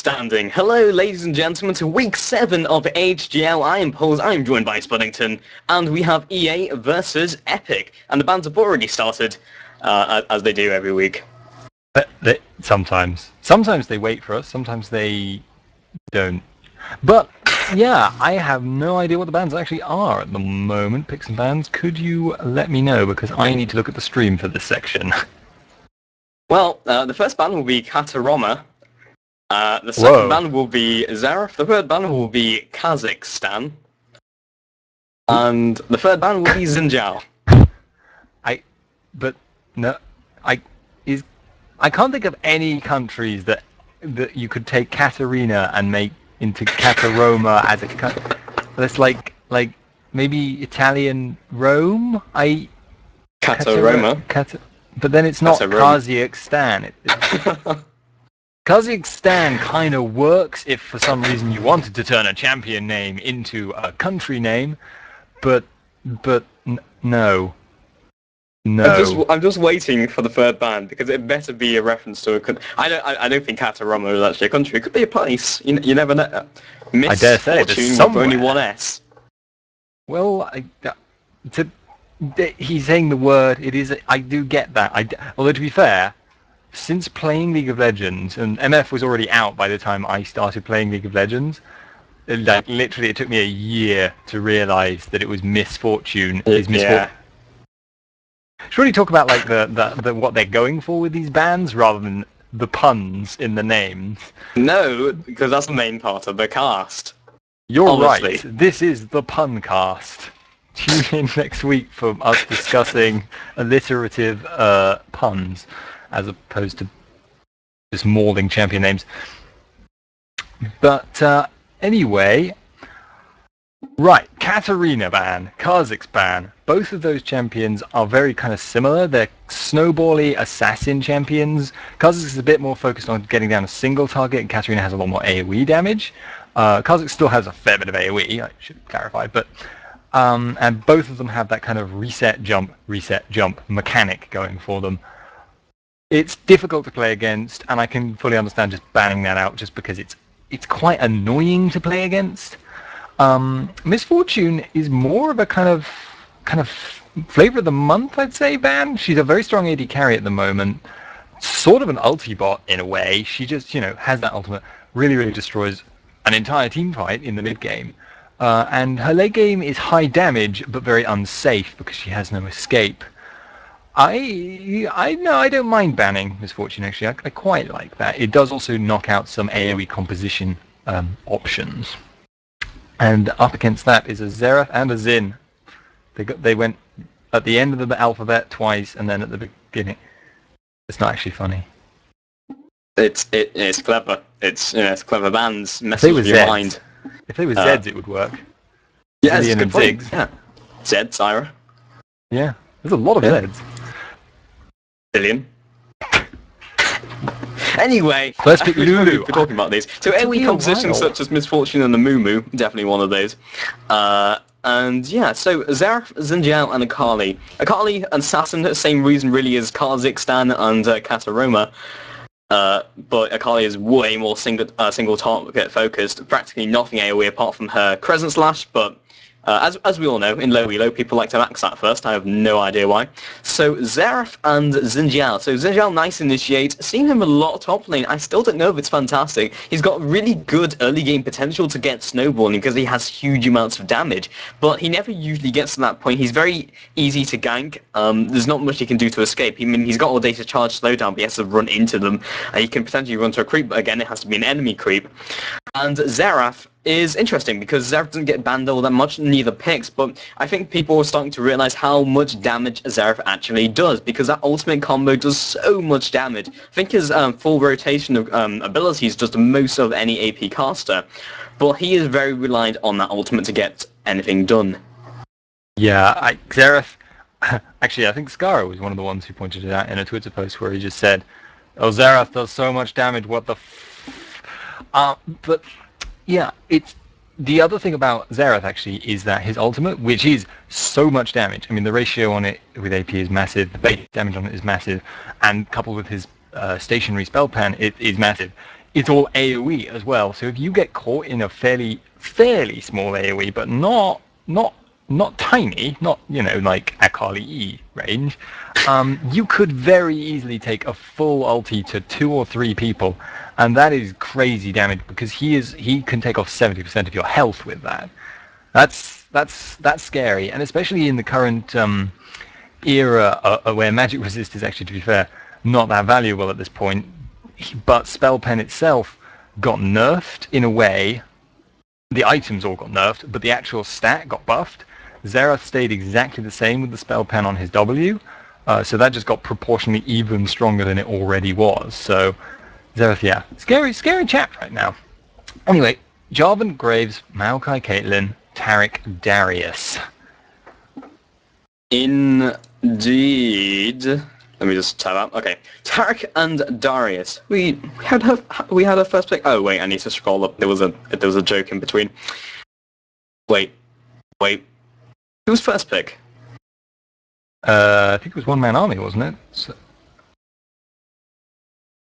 Outstanding. Hello, ladies and gentlemen, to week 7 of AHGL. I am Pulse, I am joined by Spuddington, and we have EA versus Epic. And the bands have already started, as they do every week. Sometimes. Sometimes they wait for us, sometimes they don't. But, yeah, I have no idea what the bands actually are at the moment. Pick some bands. Could you let me know, because I need to look at the stream for this section. Well, the first band will be Kataroma. The second band will be Zaref. The third band will be Kazakhstan. And the third band will be Xinjiang. I can't think of any countries that you could take Katarina and make into Kataroma as a country. That's like maybe Italian Rome. Kataroma. But then it's not Kazakhstan. Kazakhstan kind of works if for some reason you wanted to turn a champion name into a country name, but no. I'm just waiting for the third band because it better be a reference to a country. I don't think Kataroma is actually a country. It could be a place. You never know. I dare say there's with only one S. Well, he's saying the word. It is. I do get that. Although to be fair, since playing League of Legends, and MF was already out by the time I started playing League of Legends, literally it took me a year to realise that it was misfortune. Yeah. Should we talk about like the what they're going for with these bands rather than the puns in the names? No, because that's the main part of the cast. You're honestly. Right. This is the pun cast. Tune in next week for us discussing alliterative puns as opposed to just mauling champion names. But anyway, right, Katarina ban, Kha'Zix ban. Both of those champions are very kind of similar. They're snowbally assassin champions. Kha'Zix is a bit more focused on getting down a single target, and Katarina has a lot more AoE damage. Kha'Zix still has a fair bit of AoE, I should clarify, but and both of them have that kind of reset jump mechanic going for them. It's difficult to play against, and I can fully understand just banning that out just because it's quite annoying to play against. Misfortune is more of a kind of flavor of the month, I'd say, ban. She's a very strong AD carry at the moment, sort of an ulti bot in a way. She just, has that ultimate, really destroys an entire team fight in the mid game. And her late game is high damage, but very unsafe because she has no escape. I don't mind banning Misfortune, actually. I quite like that. It does also knock out some AoE composition options. And up against that is a Xerath and a Xin. They went at the end of the alphabet twice, and then at the beginning. It's not actually funny. It's clever. It's clever bands. Messes with your mind. If they were Zeds, it would work. Yeah, it's a good point. Yeah. Zed, Syra. Yeah, there's a lot of Zeds. Billion. Anyway, let's pick Lulu. We're talking about these. So AoE compositions such as Misfortune and the Moo, definitely one of those. And yeah, so Zaref, Xinjiang, and Akali. Akali and Assassin, same reason really as Kazakhstan and Kataroma. But Akali is way more single target focused. Practically nothing AoE apart from her Crescent Slash, but as we all know, in low elo, people like to max that first. I have no idea why. So Zaref and Xinjiang. So Xinjiang, nice initiate. Seeing him a lot top lane, I still don't know if it's fantastic. He's got really good early game potential to get snowballing because he has huge amounts of damage, but he never usually gets to that point. He's very easy to gank. There's not much he can do to escape. I mean, he's got all data charge slowdown, but he has to run into them. He can potentially run to a creep, but again, it has to be an enemy creep. And Zaref is interesting because Zaref doesn't get banned all that much, neither picks, but I think people are starting to realize how much damage Zaref actually does because that ultimate combo does so much damage. I think his full rotation of abilities does the most of any AP caster, but he is very reliant on that ultimate to get anything done. Yeah, Zaref, actually I think Skara was one of the ones who pointed it out in a Twitter post where he just said, oh, Zaref does so much damage, what the but yeah, it's the other thing about Xerath actually is that his ultimate, which is so much damage. I mean, the ratio on it with AP is massive. The base damage on it is massive, and coupled with his stationary spell pan, it is massive. it's all AoE as well. So if you get caught in a fairly small AoE, but not tiny, not like Akali E range, you could very easily take a full ulti to 2 or 3 people, and that is crazy damage because he can take off 70% of your health with that. That's scary, and especially in the current era where magic resist is actually, to be fair, not that valuable at this point. But Spell Pen itself got nerfed in a way. The items all got nerfed, but the actual stat got buffed. Xerath stayed exactly the same with the Spell Pen on his W, so that just got proportionally even stronger than it already was. So Xerath, yeah, scary chap right now. Anyway, Jarvan, Graves, Maokai, Caitlyn, Taric, Darius. Indeed. Let me just tab up. Okay, Taric and Darius. We had a first pick. Oh wait, I need to scroll up. There was a joke in between. Wait. Who was first pick? I think it was One Man Army, wasn't it?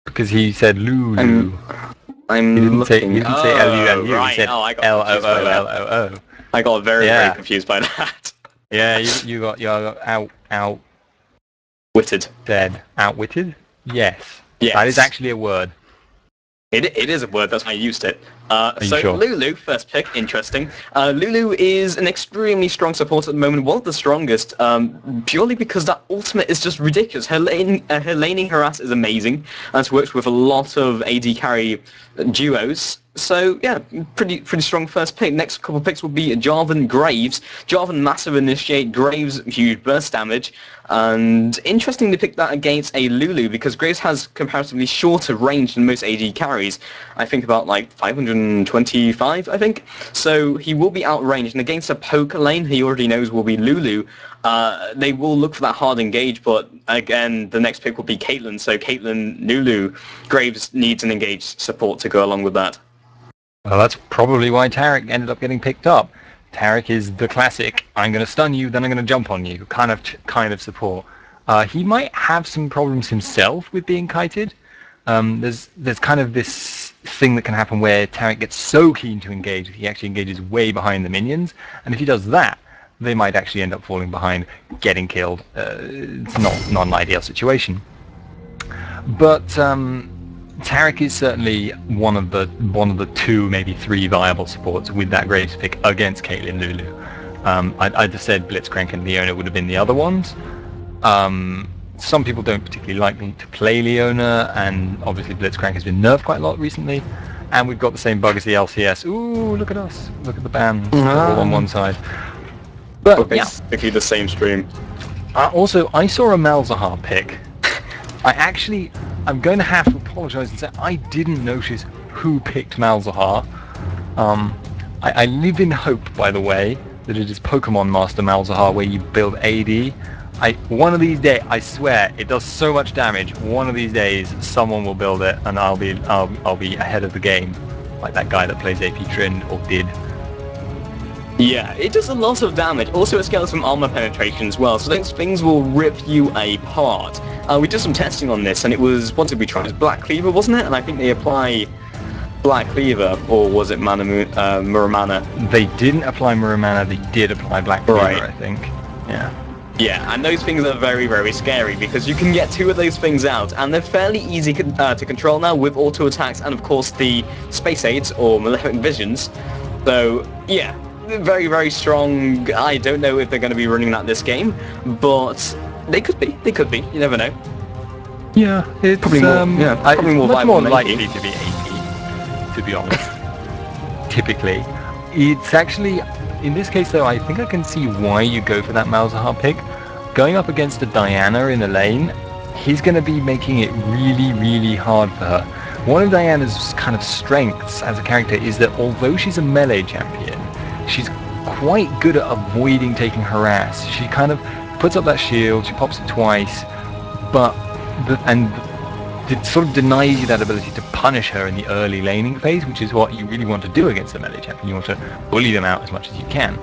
Because he said Lulu. He didn't say L-U-L-U. Right. He said L-O-O-L-O-O. I got very confused by that. Yeah, you got out. Witted. Dead. Outwitted? Yes. Yes. That is actually a word. It is a word, that's why I used it. So sure? Lulu, first pick, interesting. Lulu is an extremely strong support at the moment, one of the strongest, purely because that ultimate is just ridiculous. Her laning harass is amazing, and it's worked with a lot of AD carry duos. So yeah, pretty strong first pick. Next couple picks will be Jarvan, Graves. Jarvan, massive initiate, Graves, huge burst damage. And interesting to pick that against a Lulu because Graves has comparatively shorter range than most AD carries. I think about like 525, I think. So he will be outranged. And against a poke lane he already knows will be Lulu, they will look for that hard engage. But again, the next pick will be Caitlyn. So Caitlyn, Lulu, Graves needs an engaged support to go along with that. Well, that's probably why Taric ended up getting picked up. Taric is the classic, I'm going to stun you, then I'm going to jump on you kind of support. He might have some problems himself with being kited. There's kind of this thing that can happen where Taric gets so keen to engage that he actually engages way behind the minions, and if he does that, they might actually end up falling behind, getting killed. It's not an ideal situation. But Taric is certainly one of the 2, maybe 3 viable supports with that Graves pick against Caitlyn, Lulu. I'd have said Blitzcrank and Leona would have been the other ones. Some people don't particularly like to play Leona, and obviously Blitzcrank has been nerfed quite a lot recently. And we've got the same bug as the LCS. Ooh, look at us. Look at the ban. All on one side. But basically the same stream. Also, I saw a Malzahar pick. I'm going to have to apologise and say I didn't notice who picked Malzahar. I live in hope, by the way, that it is Pokemon Master Malzahar where you build AD. One of these days, I swear, it does so much damage. One of these days, someone will build it, and I'll be ahead of the game, like that guy that plays AP Trin or did. Yeah, it does a lot of damage. Also, it scales from armor penetration as well, so those things will rip you apart. We did some testing on this, and it was, what did we try? It was Black Cleaver, wasn't it? And I think they apply Black Cleaver, or was it Muramana? They didn't apply Muramana, they did apply Black Cleaver, right. I think. Yeah. Yeah, and those things are very, very scary because you can get 2 of those things out, and they're fairly easy to control now with auto attacks and, of course, the Space Aids or Malefic Visions. So, yeah. Very, very strong. I don't know if they're going to be running that this game, but they could be. You never know. Yeah, it's probably more much more likely to be AP, to be honest. Typically, it's actually in this case though. I think I can see why you go for that Malzahar pick. Going up against a Diana in a lane, he's going to be making it really, really hard for her. One of Diana's kind of strengths as a character is that although she's a melee champion, she's quite good at avoiding taking harass. She kind of puts up that shield, she pops it twice, but it sort of denies you that ability to punish her in the early laning phase, which is what you really want to do against a melee champion. You want to bully them out as much as you can.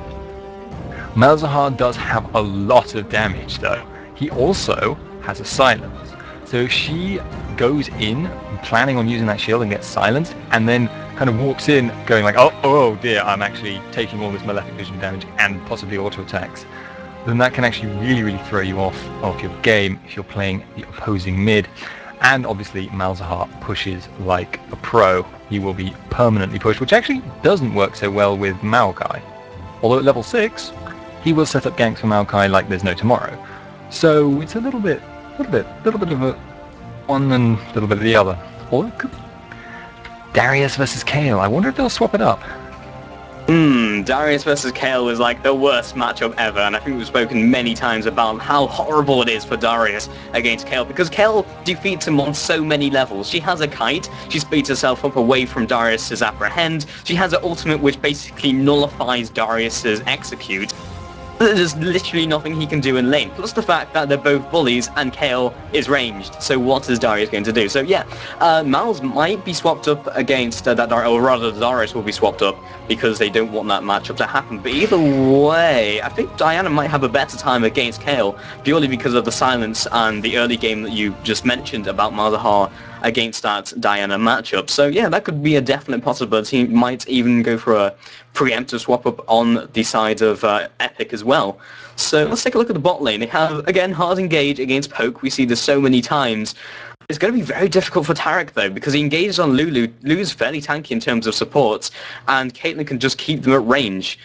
Malzahar does have a lot of damage though. He also has a silence. So she goes in planning on using that shield and gets silenced, and then kind of walks in going like, oh dear, I'm actually taking all this malefic vision damage and possibly auto attacks. Then that can actually really throw you off your game if you're playing the opposing mid. And obviously Malzahar pushes like a pro. He will be permanently pushed, which actually doesn't work so well with Maokai. Although at level 6, he will set up ganks for Maokai like there's no tomorrow. So it's a little bit of a one and a little bit of the other. Or it could be Darius versus Kayle. I wonder if they'll swap it up. Darius versus Kayle was like the worst matchup ever, and I think we've spoken many times about how horrible it is for Darius against Kayle, because Kayle defeats him on so many levels. She has a kite, she speeds herself up away from Darius's apprehend, she has an ultimate which basically nullifies Darius's execute. There's literally nothing he can do in lane, plus the fact that they're both bullies and Kayle is ranged, so what is Darius going to do? So yeah, Malz might be swapped up against that, or rather Darius will be swapped up because they don't want that matchup to happen. But either way, I think Diana might have a better time against Kayle, purely because of the silence and the early game that you just mentioned about Malzahar against that Diana matchup. So yeah, that could be a definite possibility. Might even go for a preemptive swap up on the side of Epic as well. So let's take a look at the bot lane. They have, again, hard engage against Poke. We see this so many times. It's going to be very difficult for Taric, though, because he engages on Lulu. Lulu's fairly tanky in terms of supports, and Caitlyn can just keep them at range.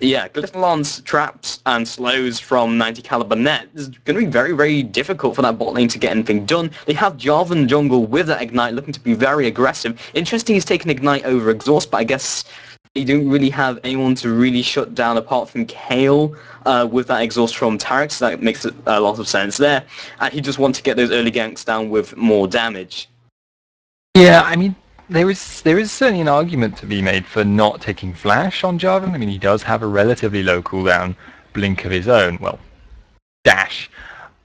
Yeah, Glyphalon's traps and slows from 90 caliber net is going to be very difficult for that bot lane to get anything done. They have Jarvan jungle with that Ignite looking to be very aggressive. Interesting he's taken Ignite over Exhaust, but I guess they don't really have anyone to really shut down apart from Kayle with that Exhaust from Taric, so that makes a lot of sense there. And he just wants to get those early ganks down with more damage. Yeah, I mean, there is certainly an argument to be made for not taking Flash on Jarvan. I mean, he does have a relatively low cooldown blink of his own, well, dash,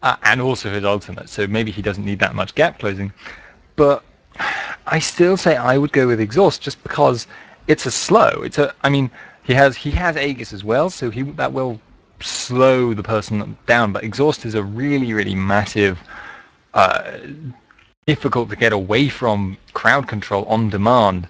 and also his ultimate, so maybe he doesn't need that much gap closing. But I still say I would go with Exhaust just because it's a slow. I mean, he has Aegis as well, so that will slow the person down. But Exhaust is a really massive, difficult to get away from crowd control on demand.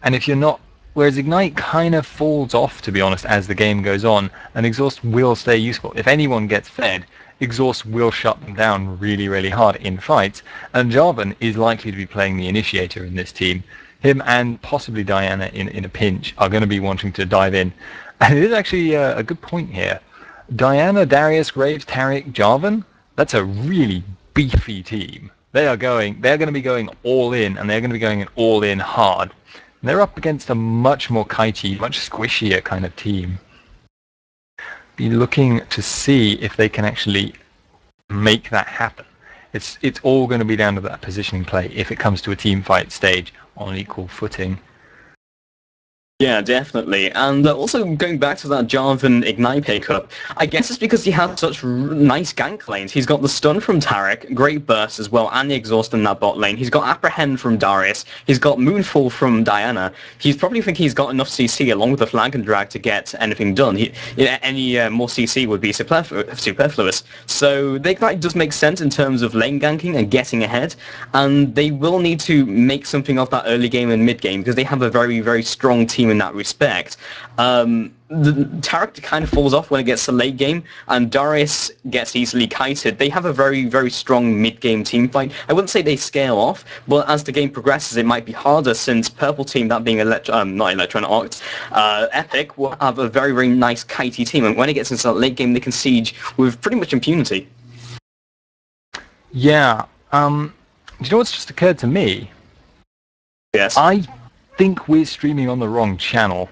And if you're not, whereas Ignite kind of falls off, to be honest, as the game goes on, and Exhaust will stay useful. If anyone gets fed, Exhaust will shut them down really hard in fights. And Jarvan is likely to be playing the initiator in this team. Him and possibly Diana in a pinch are going to be wanting to dive in. And it is actually a good point here. Diana, Darius, Graves, Taric, Jarvan, that's a really beefy team. They're going to be going all in, and they're going to be going all in hard. And they're up against a much more kitey, much squishier kind of team. Be looking to see if they can actually make that happen. It's all going to be down to that positioning play if it comes to a team fight stage on an equal footing. Yeah, definitely. And also going back to that Jarvan Ignite pickup, I guess it's because he has such nice gank lanes. He's got the stun from Taric, great burst as well, and the exhaust in that bot lane. He's got Apprehend from Darius. He's got Moonfall from Diana. He's probably thinking he's got enough CC along with the flank and drag to get anything done. Any more CC would be superfluous. So the Ignite does make sense in terms of lane ganking and getting ahead, and they will need to make something of that early game and mid game because they have a very strong team in that respect. The Taric kind of falls off when it gets to late game, and Darius gets easily kited. They have a very strong mid-game team fight. I wouldn't say they scale off, but as the game progresses, it might be harder since Purple Team, that being Epic, will have a very nice kitey team, and when it gets into that late game, they can siege with pretty much impunity. Yeah. Do you know what's just occurred to me? Yes. I think we're streaming on the wrong channel.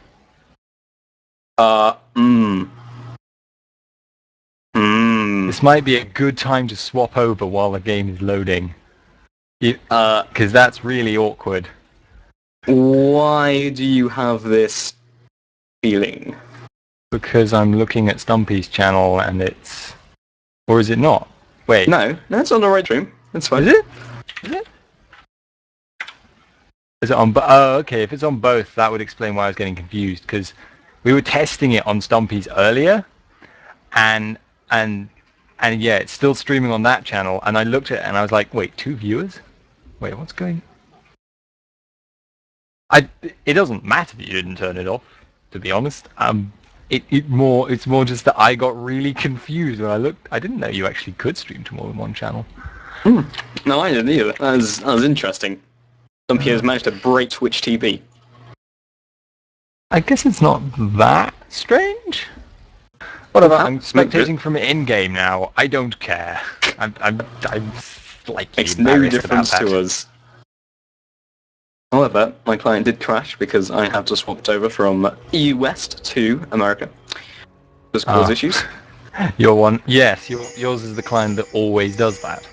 This might be a good time to swap over while the game is loading. Because that's really awkward. Why do you have this feeling? Because I'm looking at Stumpy's channel and it's... Or is it not? Wait. No, it's on the right stream. That's fine. Is it? Is it on? Oh, okay. If it's on both, that would explain why I was getting confused. Because we were testing it on Stumpy's earlier, and And yeah, it's still streaming on that channel. And I looked at it and I was like, wait, 2 viewers? Wait, what's going... It doesn't matter that you didn't turn it off, to be honest. It's more just that I got really confused when I looked. I didn't know you actually could stream to more than one channel. No, I didn't either. That was interesting. Some peers managed to break Twitch TV. I guess it's not that strange. Whatever, I'm spectating from in-game now. I don't care. I'm slightly Makes no embarrassed difference about that. to us. However, my client did crash because I have just swapped over from EU West to America. Just cause issues. Your one, yes, yours is the client that always does that.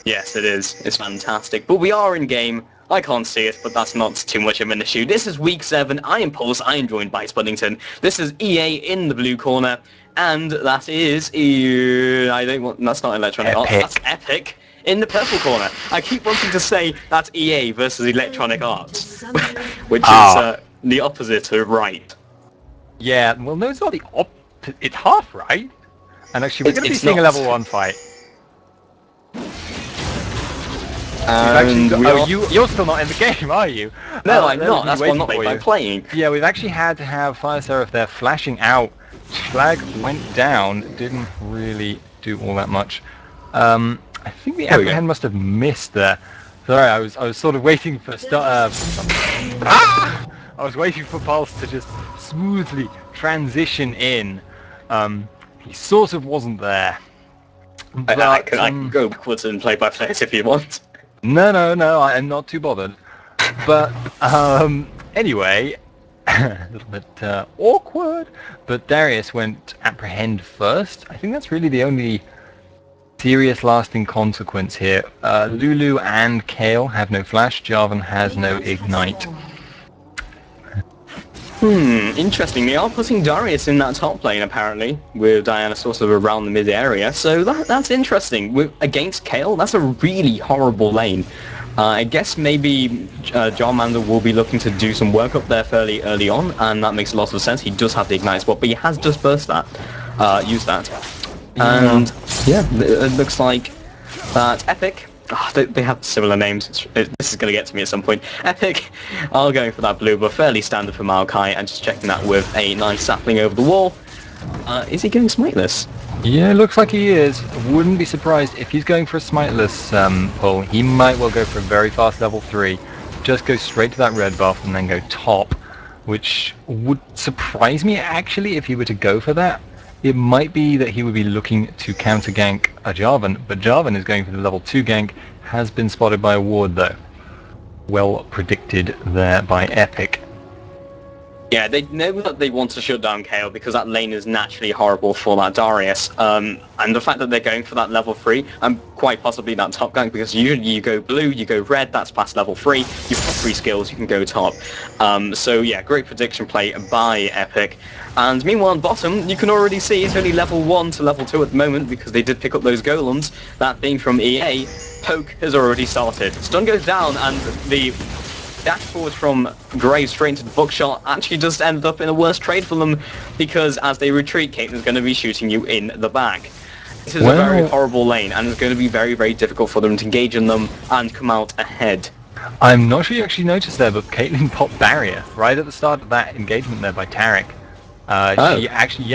Yes, it is. It's fantastic. But we are in game. I can't see it, but that's not too much of an issue. This is week 7. I am Pulse. I am joined by Spuddington. This is EA in the blue corner, and that is that's not Electronic Arts. That's Epic in the purple corner. I keep wanting to say that's EA versus Electronic Arts, which is the opposite of right. Yeah, well, no, it's not the it's half right. And actually, we're going to be seeing a level 1 fight. You're still not in the game, are you? No, I'm not. That's why I'm not by playing. Yeah, we've actually had to have Fire Seraph there flashing out. Flag went down. Didn't really do all that much. I think the apprehend must have missed there. Sorry, I was sort of waiting for I was waiting for Pulse to just smoothly transition in. He sort of wasn't there. But, I can go backwards and play by players if you want. No, I'm not too bothered. But anyway, a little bit awkward. But Darius went apprehend first. I think that's really the only serious lasting consequence here. Lulu and Kale have no flash. Jarvan has no ignite. Interesting. They are putting Darius in that top lane, apparently, with Diana sort of around the mid area. So that's interesting. Against Kale, that's a really horrible lane. I guess maybe Jarmander will be looking to do some work up there fairly early on, and that makes a lot of sense. He does have the ignite spot, but he has just burst that, used that. And yeah, it looks like that Epic... they have similar names. This is going to get to me at some point. Epic are going for that blue buff, fairly standard for Maokai, and just checking that with a nice sapling over the wall. Is he going smiteless? Yeah, looks like he is. Wouldn't be surprised if he's going for a smiteless pull. He might well go for a very fast level 3. Just go straight to that red buff and then go top, which would surprise me actually if he were to go for that. It might be that he would be looking to counter gank a Jarvan, but Jarvan is going for the level 2 gank, has been spotted by a ward though. Well predicted there by Epic. Yeah, they know that they want to shut down Kale because that lane is naturally horrible for that Darius. And the fact that they're going for that level 3, and quite possibly that top gank, because usually you go blue, you go red, that's past level 3, you've got 3 skills, you can go top. So yeah, great prediction play by Epic. And meanwhile on bottom, you can already see it's only level 1 to level 2 at the moment because they did pick up those golems. That being from EA, poke has already started. Stun goes down and the dash forward from Graves straight into the bookshot actually just ended up in a worse trade for them because as they retreat, Caitlyn's going to be shooting you in the back. This is a very horrible lane and it's going to be very, very difficult for them to engage in them and come out ahead. I'm not sure you actually noticed there, but Caitlyn popped barrier right at the start of that engagement there by Taric.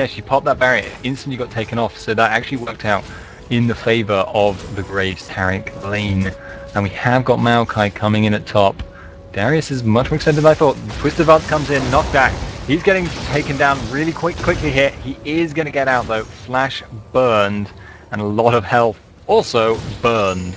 She popped that barrier, instantly got taken off, so that actually worked out in the favour of the Graves Taric lane. And we have got Maokai coming in at top. Darius is much more extended than I thought. Twisted Advance comes in, knockback. He's getting taken down really quickly here. He is going to get out though. Flash burned, and a lot of health also burned.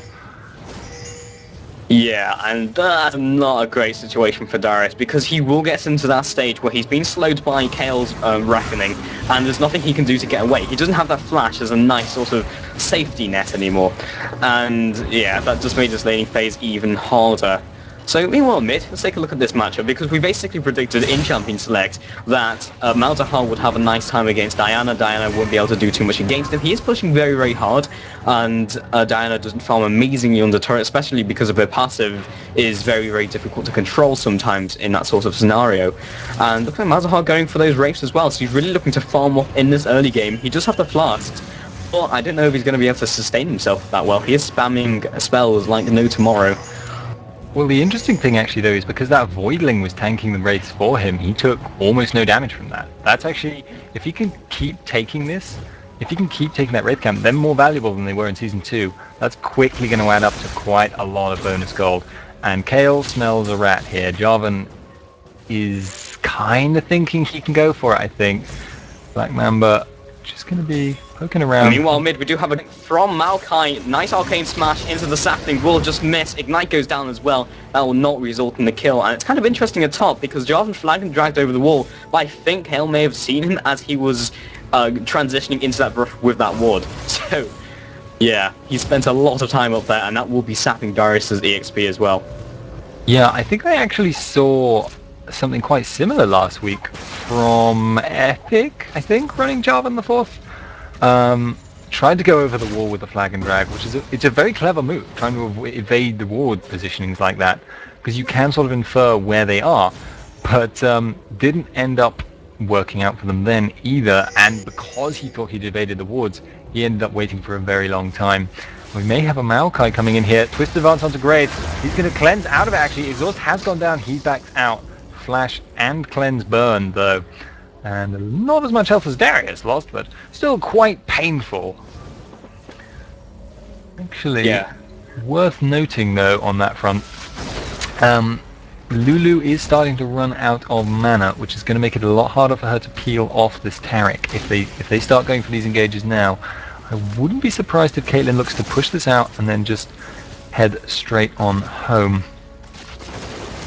Yeah, and that's not a great situation for Darius because he will get into that stage where he's been slowed by Kale's reckoning and there's nothing he can do to get away. He doesn't have that flash as a nice sort of safety net anymore. And yeah, that just made this laning phase even harder. So meanwhile mid, let's take a look at this matchup because we basically predicted in Champion Select that Malzahar would have a nice time against Diana. Diana wouldn't be able to do too much against him. He is pushing very, very hard and Diana doesn't farm amazingly on the turret, especially because of her passive is very, very difficult to control sometimes in that sort of scenario. And look at Malzahar going for those rapes as well, so he's really looking to farm up in this early game. He does have the flask, But I don't know if he's going to be able to sustain himself that well. He is spamming spells like no tomorrow. Well, the interesting thing actually though is because that Voidling was tanking the Wraiths for him, he took almost no damage from that. That's actually, if he can keep taking this, if he can keep taking that Wraith camp, they're more valuable than they were in Season 2. That's quickly going to add up to quite a lot of bonus gold. And Kale smells a rat here. Jarvan is kind of thinking he can go for it, I think. Black Mamba just going to be poking around. Meanwhile, mid, we do have a from Maokai. Nice arcane smash into the sapling. Will just miss. Ignite goes down as well. That will not result in the kill. And it's kind of interesting at top because Jarvan flagged and dragged over the wall. But I think Hale may have seen him as he was transitioning into that brush with that ward. So, yeah, he spent a lot of time up there, and that will be sapping Darius' EXP as well. Yeah, I think I actually saw something quite similar last week from Epic, I think, running Jarvan the 4th. Tried to go over the wall with the flag and drag, which is it's a very clever move, trying to evade the ward positionings like that, because you can sort of infer where they are, but didn't end up working out for them then either, and because he thought he'd evaded the wards, he ended up waiting for a very long time. We may have a Maokai coming in here. Twist advance onto Graves. He's going to cleanse out of it actually. Exhaust has gone down. He backs out. Flash and cleanse burn though. And not as much health as Darius lost, but still quite painful. Actually, yeah. Worth noting though on that front, Lulu is starting to run out of mana, which is going to make it a lot harder for her to peel off this Taric. If they start going for these engages now, I wouldn't be surprised if Caitlyn looks to push this out and then just head straight on home.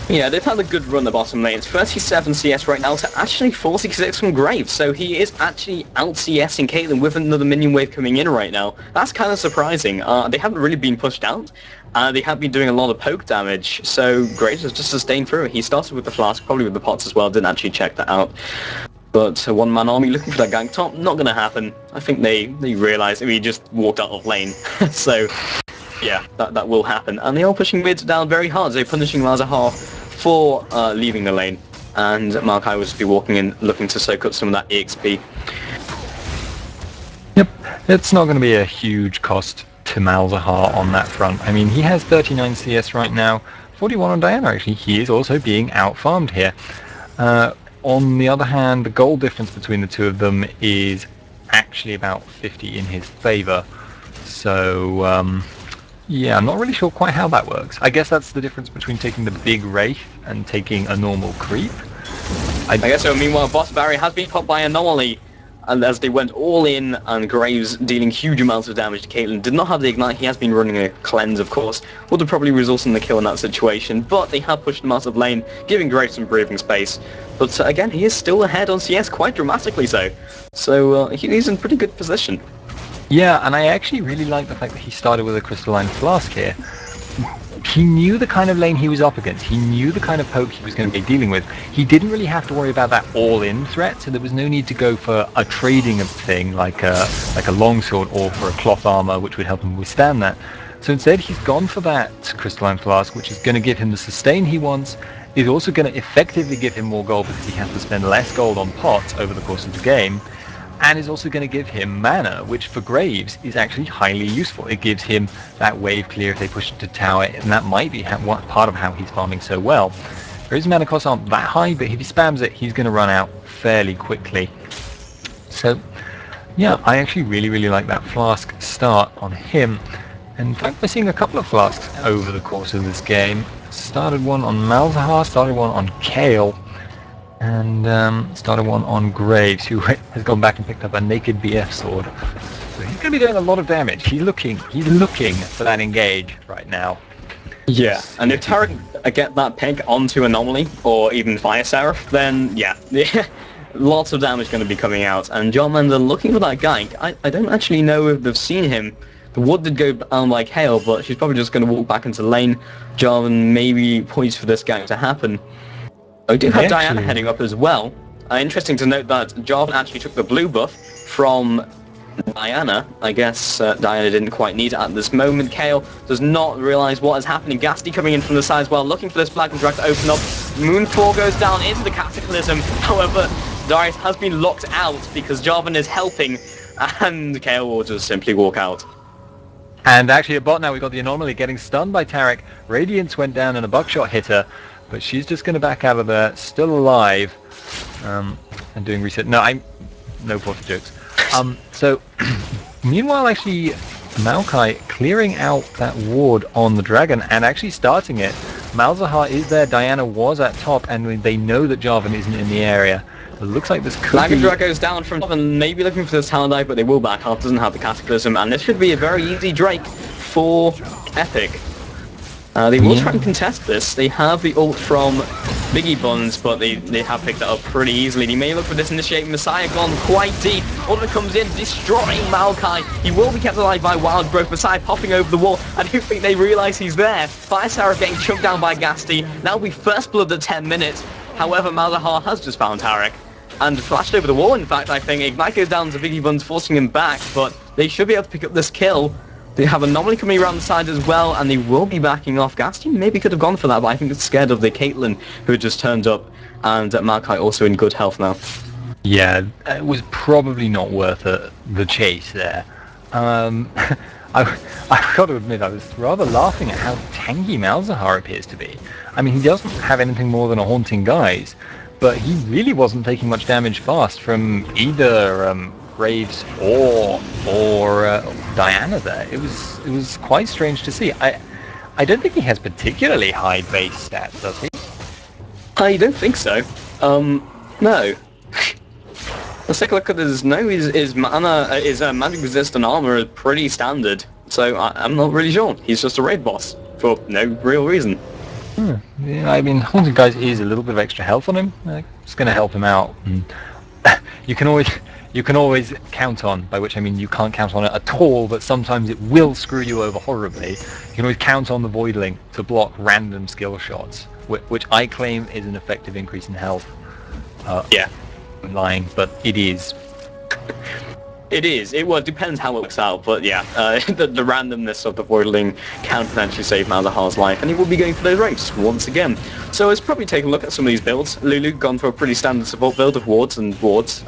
Yeah, they've had a good run the bottom lane. It's 37 CS right now to actually 46 from Graves, so he is actually out CSing Caitlyn with another minion wave coming in right now. That's kind of surprising. They haven't really been pushed out. They have been doing a lot of poke damage, so Graves has just sustained through it. He started with the flask, probably with the pots as well, didn't actually check that out. But one-man army looking for that gank top, not going to happen. I think they realised, he just walked out of lane. So, yeah, that will happen. And they are pushing mid down very hard. They're punishing Lazahar for leaving the lane. And Maokai will just be walking in, looking to soak up some of that EXP. Yep, it's not going to be a huge cost to Malzahar on that front. I mean, he has 39 CS right now, 41 on Diana actually. He is also being out-farmed here. On the other hand, the goal difference between the two of them is actually about 50 in his favour. So, yeah, I'm not really sure quite how that works. I guess that's the difference between taking the big Wraith and taking a normal creep. I guess so. Meanwhile, boss barrier has been popped by Anomaly, and as they went all in, and Graves dealing huge amounts of damage to Caitlyn. Did not have the ignite. He has been running a cleanse, of course. Would have probably resulted in the kill in that situation, but they have pushed him out of lane, giving Graves some breathing space. But again, he is still ahead on CS, quite dramatically so. So he's in pretty good position. Yeah, and I actually really like the fact that he started with a crystalline flask here. He knew the kind of lane he was up against. He knew the kind of poke he was going to be dealing with. He didn't really have to worry about that all-in threat, so there was no need to go for a trading thing like a longsword or for a cloth armor, which would help him withstand that. So instead, he's gone for that crystalline flask, which is going to give him the sustain he wants. Is also going to effectively give him more gold because he has to spend less gold on pots over the course of the game. And is also going to give him mana, which for Graves is actually highly useful. It gives him that wave clear if they push it to tower, and that might be part of how he's farming so well. Graves' mana costs aren't that high, but if he spams it, he's going to run out fairly quickly. So, yeah, I actually really like that flask start on him. In fact, we're seeing a couple of flasks over the course of this game. Started one on Malzahar, started one on Kale, and started one on Graves, who has gone back and picked up a naked BF sword. So he's going to be doing a lot of damage. He's looking for that engage right now. Yeah, and if Taric get that pick onto Anomaly, or even Fire Seraph, then yeah, lots of damage going to be coming out. And John Mander looking for that gank. I don't actually know if they've seen him. The wood did go down like hail, but she's probably just going to walk back into lane. Jarvan maybe poised for this gank to happen. I do have Diana heading up as well. Interesting to note that Jarvan actually took the blue buff from Diana. I guess Diana didn't quite need it at this moment. Kale does not realise what is happening. Ghastly coming in from the side as well, looking for this flag and drag to open up. Moonfall goes down into the Cataclysm. However, Darius has been locked out because Jarvan is helping. and Kale will just simply walk out. And actually at bot now we've got the Anomaly getting stunned by Tarek. Radiance went down and a buckshot hit her, but she's just going to back out of there, still alive, and doing reset. No porta jokes. So, meanwhile actually Maokai clearing out that ward on the dragon and actually starting it. Malzahar is there, Diana was at top, and they know that Jarvan isn't in the area. It looks like this could be... Lagadra goes down from top and maybe looking for the talent dive, but they will back up, doesn't have the Cataclysm, and this should be a very easy Drake for Epic. They will try and contest this. They have the ult from Biggie Buns, but they have picked that up pretty easily. They may look for this initiate. Messiah gone quite deep. Ultimate comes in, destroying Maokai. He will be kept alive by Wild Growth. Messiah popping over the wall. I don't think they realise he's there. Fire Sarah getting chunked down by Gasti. Now we first blood at 10 minutes. However, Malzahar has just found Tarek and flashed over the wall. In fact, I think Ignite goes down to Biggie Buns, forcing him back, but they should be able to pick up this kill. They have Anomaly coming around the side as well, and they will be backing off. Gasti maybe could have gone for that, but I think it's scared of the Caitlyn, who just turned up, and Maokai also in good health now. Yeah, it was probably not worth the chase there. I've got to admit, I was rather laughing at how tanky Malzahar appears to be. I mean, he doesn't have anything more than a Haunting Guise, but he really wasn't taking much damage fast from either Graves or Diana there. It was quite strange to see. I don't think he has particularly high base stats, does he? I don't think so. No. Let's take a look at his his magic resistant armor is pretty standard, so I'm not really sure. He's just a raid boss for no real reason. Yeah, I mean, Haunted Guise is a little bit of extra health on him. It's going to help him out. And you can always count on, by which I mean you can't count on it at all, but sometimes it will screw you over horribly. You can always count on the Voidling to block random skill shots, which I claim is an effective increase in health. Yeah. I'm lying, but it is. It is. It depends how it works out, but yeah, the randomness of the Voidling can potentially save Malzahar's life, and he will be going for those rapes once again. So let's probably take a look at some of these builds. Lulu gone for a pretty standard support build of wards and wards.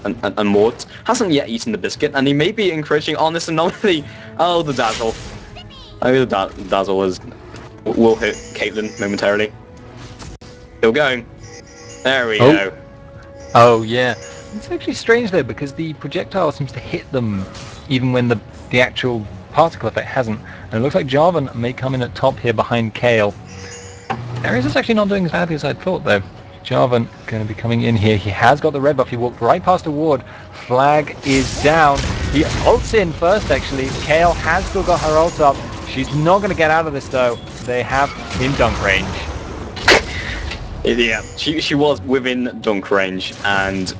Hasn't yet eaten the biscuit, and he may be encroaching on this Anomaly. Oh, the Dazzle. Oh, the Dazzle will hit Caitlyn momentarily. Still going. There we go. Oh, yeah. It's actually strange though, because the projectile seems to hit them even when the actual particle effect hasn't. And it looks like Jarvan may come in at top here behind Kale. Darius is actually not doing as badly as I thought though. Jarvan going to be coming in here. He has got the red buff. He walked right past a ward. Flag is down. He ults in first actually. Kale has still got her ult up. She's not going to get out of this though. They have in dunk range. Yeah, she was within dunk range, and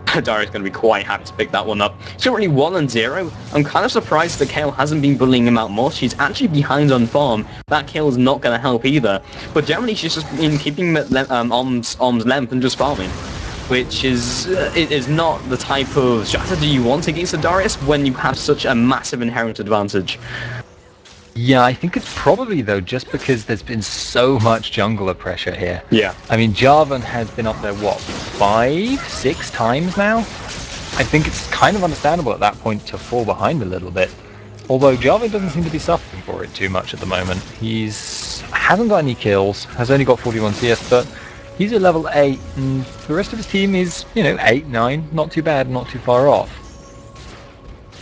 Darius going to be quite happy to pick that one up. She's currently 1-0. I'm kind of surprised that Kale hasn't been bullying him out more. She's actually behind on farm. That kill is not going to help either. But generally, she's just been keeping arm's length and just farming, which is not the type of strategy you want against a Darius when you have such a massive inherent advantage. Yeah, I think it's probably, though, just because there's been so much jungler pressure here. Yeah. I mean, Jarvan has been up there, what, 5-6 times now? I think it's kind of understandable at that point to fall behind a little bit. Although Jarvan doesn't seem to be suffering for it too much at the moment. Hasn't got any kills, has only got 41 CS, but he's at level 8, and the rest of his team is, 8, 9, not too bad, not too far off.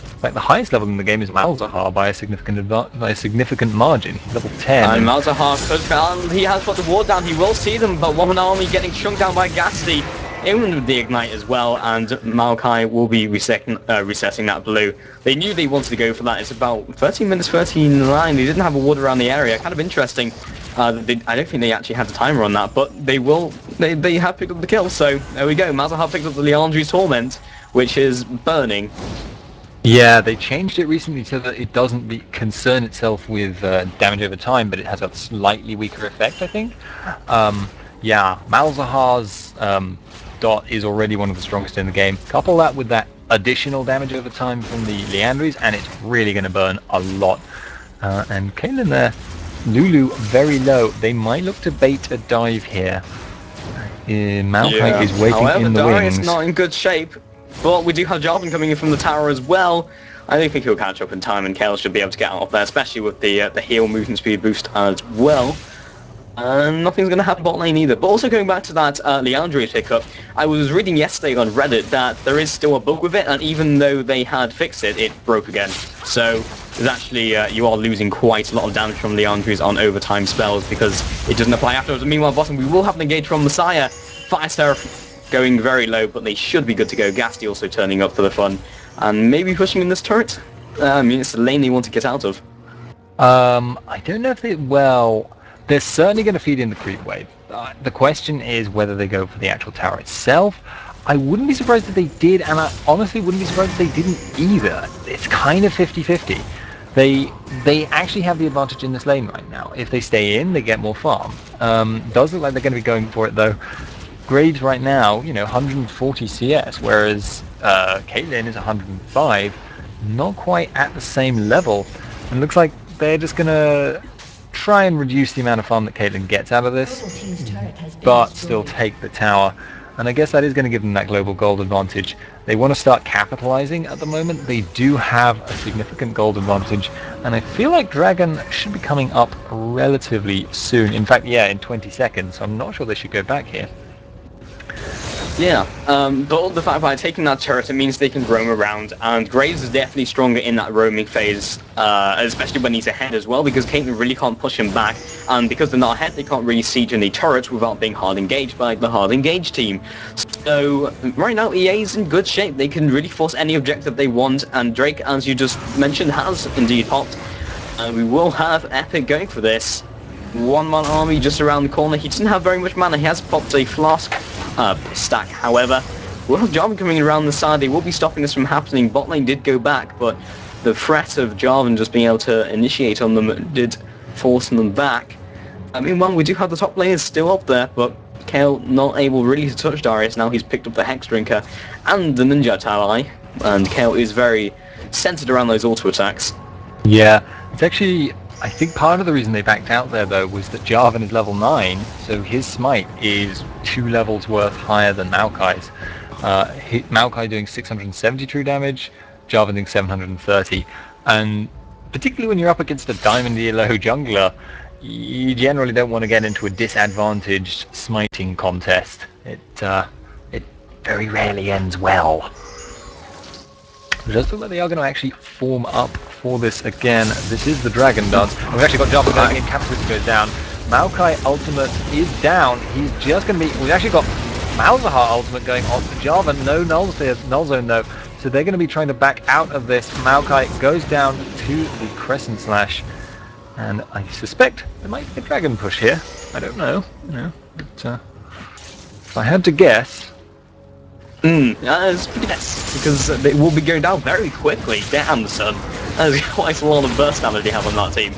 In fact, the highest level in the game is Malzahar by a significant margin. He's level 10. And Malzahar, he has put the ward down. He will see them, but one army getting chunked down by Gasti. In with the Ignite as well, and Maokai will be resetting that blue. They knew they wanted to go for that. It's about 13 minutes 39. They didn't have a ward around the area. Kind of interesting. I don't think they actually had the timer on that, but they have picked up the kill. So there we go. Malzahar picked up the Liandry's Torment, which is burning. Yeah, they changed it recently so that it doesn't concern itself with damage over time, but it has a slightly weaker effect, I think. Yeah, Malzahar's dot is already one of the strongest in the game. Couple that with that additional damage over time from the Liandry's, and it's really going to burn a lot. And Caitlyn there, Lulu very low. They might look to bait a dive here. Maokai is waiting in the Darius wings. not in good shape. But we do have Jarvan coming in from the tower as well. I don't think he'll catch up in time, and Kale should be able to get out of there, especially with the heal movement speed boost as well. And nothing's going to happen bot lane either. But also going back to that Leandria pickup, I was reading yesterday on Reddit that there is still a bug with it, and even though they had fixed it, it broke again. So there's actually, you are losing quite a lot of damage from Leandria's on overtime spells because it doesn't apply afterwards. Meanwhile, bottom, we will have an engage from Messiah. Fire Seraph going very low, but they should be good to go. Gasti also turning up for the fun. And maybe pushing in this turret. I mean, it's the lane they want to get out of. I don't know if they... Well... They're certainly going to feed in the creep wave. The question is whether they go for the actual tower itself. I wouldn't be surprised if they did, and I honestly wouldn't be surprised if they didn't either. It's kind of 50-50. They actually have the advantage in this lane right now. If they stay in, they get more farm. Does look like they're going to be going for it though. Grades right now, 140 CS, whereas Caitlyn is 105. Not quite at the same level. And looks like they're just going to try and reduce the amount of farm that Caitlyn gets out of this, but still take the tower. And I guess that is going to give them that global gold advantage. They want to start capitalizing at the moment. They do have a significant gold advantage, and I feel like Dragon should be coming up relatively soon. In fact, yeah, in 20 seconds. So I'm not sure they should go back here. Yeah, but the fact by taking that turret, it means they can roam around, and Graves is definitely stronger in that roaming phase, especially when he's ahead as well, because Caitlyn really can't push him back, and because they're not ahead, they can't really siege any turrets without being hard engaged by the hard engaged team. So right now, EA is in good shape. They can really force any objective they want, and Drake, as you just mentioned, has indeed popped, and we will have Epic going for this. One-man army just around the corner. He doesn't have very much mana. He has popped a flask stack, however. We'll have Jarvan coming around the side. They will be stopping this from happening. Bot lane did go back, but the threat of Jarvan just being able to initiate on them did force them back. Meanwhile, we do have the top lane still up there, but Kale not able really to touch Darius. Now he's picked up the Hex Drinker and the Ninja Ally, and Kale is very centered around those auto attacks. Yeah, it's actually... I think part of the reason they backed out there, though, was that Jarvan is level 9, so his smite is 2 levels worth higher than Maokai's. Maokai doing 670 true damage, Jarvan doing 730, and particularly when you're up against a diamond elo jungler, you generally don't want to get into a disadvantaged smiting contest. It very rarely ends well. It does look like they are going to actually form up for this again. This is the Dragon Dance. We've actually got Jarvan going in, Capital goes down. Maokai ultimate is down. He's just going to be... We've actually got Malzahar ultimate going on. Jarvan, no null zone though. So they're going to be trying to back out of this. Maokai goes down to the Crescent Slash. And I suspect there might be a Dragon push here. I don't know. But, if I had to guess... Yes, because they will be going down very quickly. Damn, son. There's quite a lot of burst damage they have on that team.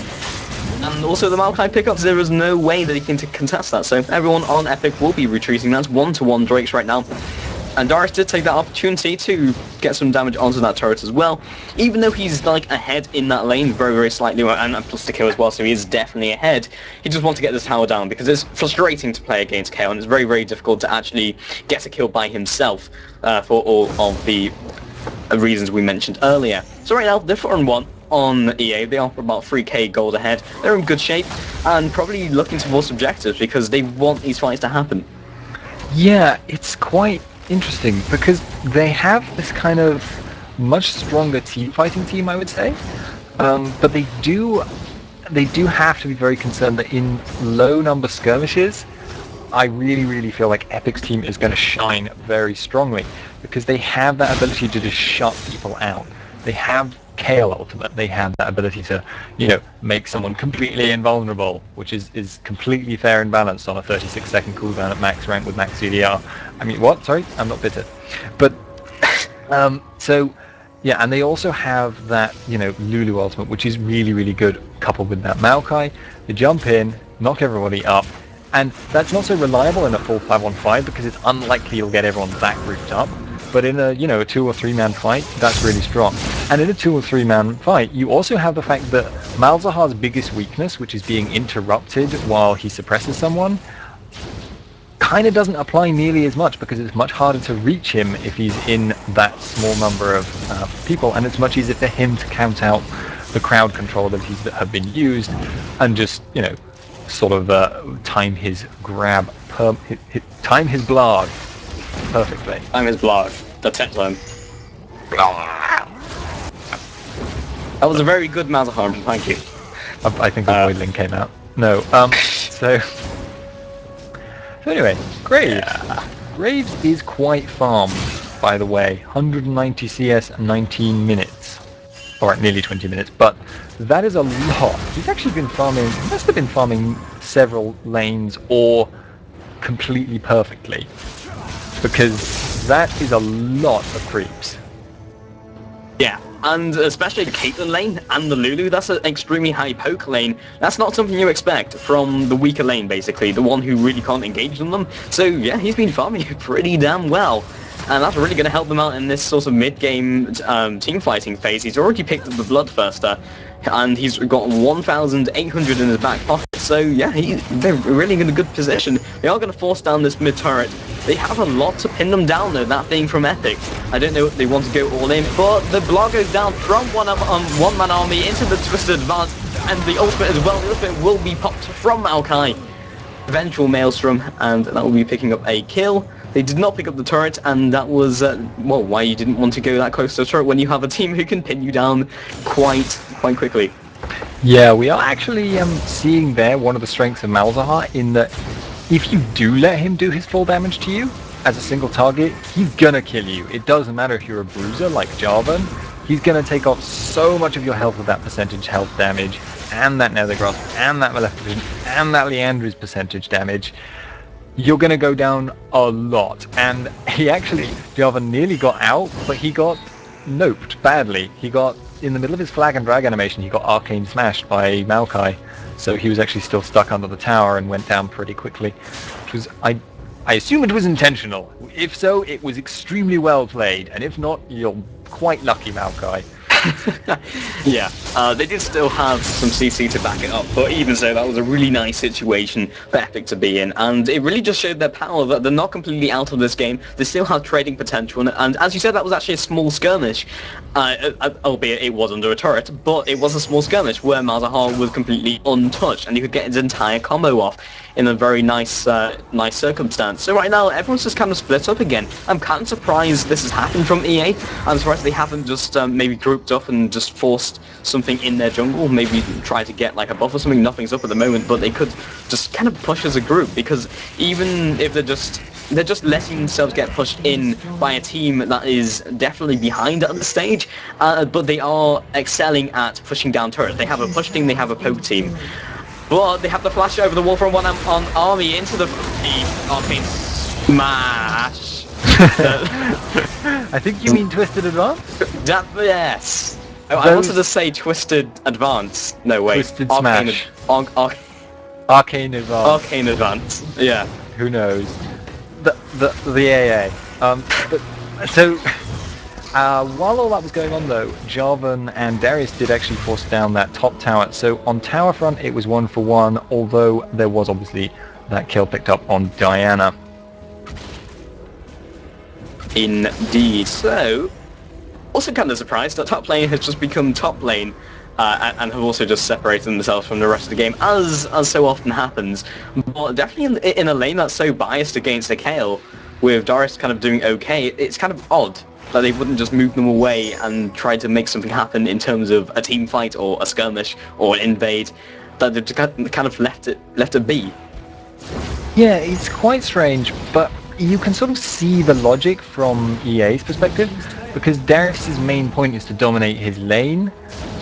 And also the Maokai pickups, there is no way that he can contest that, so everyone on Epic will be retreating. That's 1-to-1 Drakes right now. And Darius did take that opportunity to get some damage onto that turret as well, even though he's like ahead in that lane very, very slightly, and plus the kill as well, so he is definitely ahead. He just wants to get this tower down because it's frustrating to play against Kale, and it's very, very difficult to actually get a kill by himself for all of the reasons we mentioned earlier. So right now, they're 4-1 on EA. They are about 3k gold ahead. They're in good shape, and probably looking to force objectives because they want these fights to happen. Yeah, it's quite interesting because they have this kind of much stronger fighting team, I would say, but they do have to be very concerned that in low number skirmishes, I really feel like Epic's team is going to shine very strongly because they have that ability to just shut people out. They have Kale ultimate. They have that ability to, make someone completely invulnerable, which is completely fair and balanced on a 36-second cooldown at max rank with max CDR. I mean, what? Sorry, I'm not bitter. But, so, yeah, and they also have that, Lulu ultimate, which is really good, coupled with that Maokai. They jump in, knock everybody up, and that's not so reliable in a full 5-on-5 because it's unlikely you'll get everyone that grouped up. But in a 2 or 3 man fight, that's really strong. And in a 2 or 3 man fight, you also have the fact that Malzahar's biggest weakness, which is being interrupted while he suppresses someone, kind of doesn't apply nearly as much because it's much harder to reach him if he's in that small number of people, and it's much easier for him to count out the crowd control abilities that have been used and just, sort of time his grab, time his blog perfectly. Time his blog. The tech line. That was a very good Mazahar, thank you. I think the Voidling came out. No, so anyway, Graves. Yeah. Graves is quite farmed, by the way. 190 CS and 19 minutes. Alright, nearly 20 minutes, but that is a lot. He's actually been farming, he must have been farming several lanes or completely perfectly. Because that is a lot of creeps. Yeah, and especially the Caitlyn lane and the Lulu, that's an extremely high poke lane. That's not something you expect from the weaker lane, basically, the one who really can't engage on them. So yeah, he's been farming pretty damn well. And that's really going to help them out in this sort of mid-game team fighting phase. He's already picked up the Bloodthirster, and he's got 1,800 in his back pocket. So yeah, they're really in a good position. They are going to force down this mid turret. They have a lot to pin them down though, that being from Epic. I don't know if they want to go all in, but the block goes down from one-man army into the Twisted Advance, and the ultimate as well. The ultimate will be popped from Maokai. Eventual Maelstrom, and that will be picking up a kill. They did not pick up the turret, and that was, well, why you didn't want to go that close to the turret when you have a team who can pin you down quite quickly. Yeah, we are actually seeing there one of the strengths of Malzahar in that if you do let him do his full damage to you as a single target, he's gonna kill you. It doesn't matter if you're a bruiser like Jarvan, he's gonna take off so much of your health with that percentage health damage, and that Nether Grasp, and that Maleficent, and that Leandra's percentage damage. You're going to go down a lot. And he actually, Jarvan nearly got out, but he got noped badly. He got, in the middle of his flag and drag animation, he got arcane smashed by Maokai. So he was actually still stuck under the tower and went down pretty quickly. Which was, I assume it was intentional. If so, it was extremely well played. And if not, you're quite lucky, Maokai. Yeah, they did still have some CC to back it up, but even so, that was a really nice situation for Epic to be in, and it really just showed their power that they're not completely out of this game. They still have trading potential, and as you said, that was actually a small skirmish, albeit it was under a turret, but it was a small skirmish where Malzahar was completely untouched, and he could get his entire combo off in a very nice circumstance. So right now, everyone's just kind of split up again. I'm kind of surprised this has happened from EA. I'm surprised they haven't just maybe grouped up and just forced something in their jungle, maybe try to get like a buff or something. Nothing's up at the moment, but they could just kind of push as a group, because even if they're just letting themselves get pushed in by a team that is definitely behind at the stage, but they are excelling at pushing down turrets. They have a push team, they have a poke team. But they have the flash over the wall from one army into the arcane smash. I think you mean Twisted Advance? Yes. I wanted to say Twisted Advance. No, wait. Twisted Smash. Arcane Advance. Arcane Advance. Yeah. Who knows? The AA. While all that was going on though, Jarvan and Darius did actually force down that top tower. So on tower front it was 1-for-1, although there was obviously that kill picked up on Diana. Indeed. So, also kind of surprised that top lane has just become top lane, and have also just separated themselves from the rest of the game, as so often happens. But definitely in a lane that's so biased against a Kayle, with Darius kind of doing okay, it's kind of odd that they wouldn't just move them away and try to make something happen in terms of a team fight or a skirmish or an invade, that they've kind of left it be. Yeah, it's quite strange, but you can sort of see the logic from EA's perspective, because Darius' main point is to dominate his lane,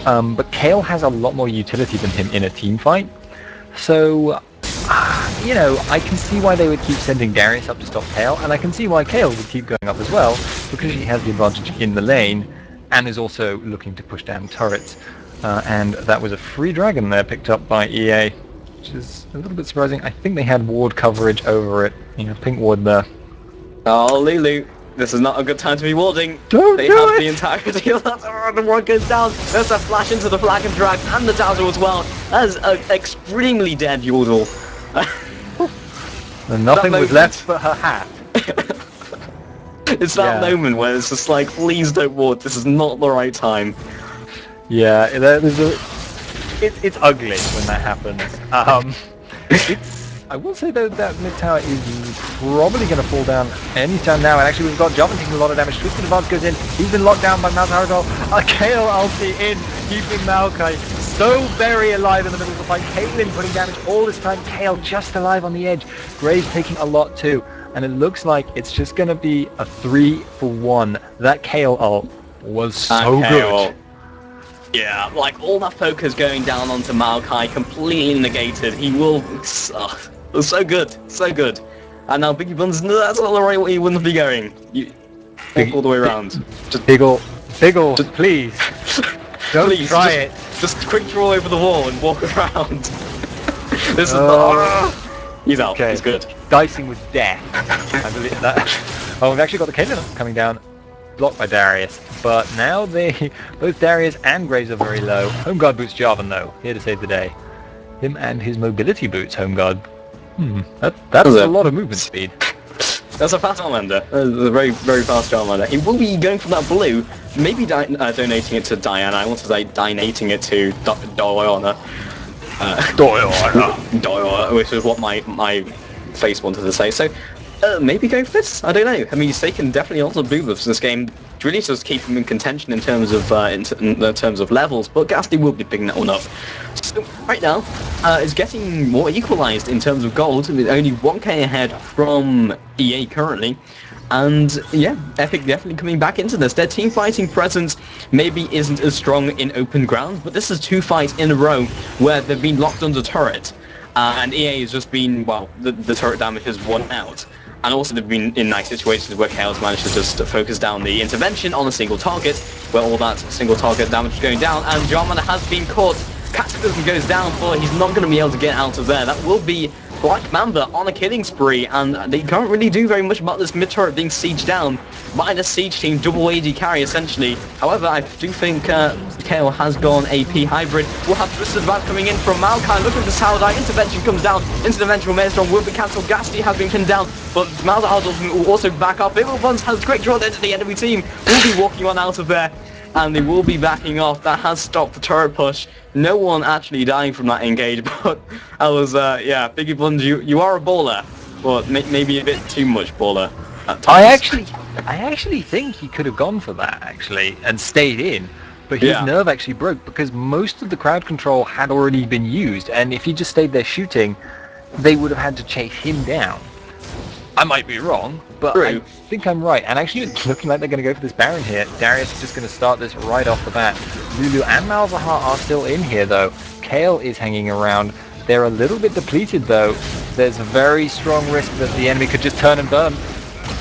but Kayle has a lot more utility than him in a team fight. So, I can see why they would keep sending Darius up to stop Kayle, and I can see why Kayle would keep going up as well, because he has the advantage in the lane, and is also looking to push down turrets. And that was a free dragon there picked up by EA, which is a little bit surprising. I think they had ward coverage over it, pink ward there. Oh, Lulu, this is not a good time to be warding. They have the entirety of that. The ward goes down. There's a flash into the flag and drag, and the Dazzle as well. That is an extremely dead Yordle. And nothing That was moment. left but her hat. It's that Yeah. moment where it's just like, please don't walk. This is not the right time. Yeah, it's ugly when that happens. I will say though that mid tower is probably going to fall down anytime now. And actually, we've got Jarvan taking a lot of damage. Twisted Advance goes in. He's been locked down by Malzahar. Kayle ulti in, keeping Maokai so very alive in the middle of the fight. Caitlyn putting damage all this time. Kayle just alive on the edge. Graves taking a lot too. And it looks like it's just going to be a 3-for-1. That Kayle ult was so good. Yeah, like all that focus going down onto Maokai, completely negated. He will... it was so good, so good. And now Biggie Buns, no, that's not the right way you wouldn't be going. You walk all the way around. Just Biggle, please. Don't please, try it. Just quick draw over the wall and walk around. This is not... He's out, Okay. he's good. Dicing with death. I believe that. Oh, we've actually got the Caitlyn coming down. Blocked by Darius. But now both Darius and Graves are very low. Home guard boots Jarvan though, here to save the day. Him and his mobility boots, home guard. That's a lot of movement speed. That's a fast Charmander. A very, very fast Charmander. He will be going for that blue, maybe donating it to Diana. I want to say donating it to Diana. Diana, which is what my face wanted to say. So, maybe go for this. I don't know. I mean, they can definitely also blue buffs this game. Really just keep him in contention in terms of in terms of levels, but Ghastly will be picking that one up. So right now, it's getting more equalised in terms of gold, with only 1k ahead from EA currently. And yeah, Epic definitely coming back into this. Their team fighting presence maybe isn't as strong in open ground, but this is 2 fights in a row where they've been locked under turret. And EA has just been, well, the turret damage has won out. And also they've been in nice situations where Kale's managed to just focus down the intervention on a single target, where all that single target damage is going down, and Jarman has been caught. Cataclysm goes down, but he's not going to be able to get out of there. That will be Black Mamba on a killing spree, and they can't really do very much about this mid turret being sieged down by the siege team, double AD carry essentially. However, I do think Kale has gone AP hybrid. We'll have Twisted Advance coming in from Maokai, looking for Saladai. Intervention comes down. Intervention from Maelstrom will be cancelled. Ghastly has been pinned down, but Malzahar will also back up. Biggle Buns has quick draw into the enemy team. Will be walking on out of there, and they will be backing off. That has stopped the turret push. No one actually dying from that engage, but I was, yeah, Biggie Buns, you are a baller, but maybe a bit too much baller at times. I actually think he could have gone for that, actually, and stayed in, but his nerve actually broke because most of the crowd control had already been used, and if he just stayed there shooting, they would have had to chase him down. I might be wrong, but True. I think I'm right. And actually, it's looking like they're going to go for this Baron here. Darius is just going to start this right off the bat. Lulu and Malzahar are still in here, though. Kale is hanging around. They're a little bit depleted, though. There's a very strong risk that the enemy could just turn and burn.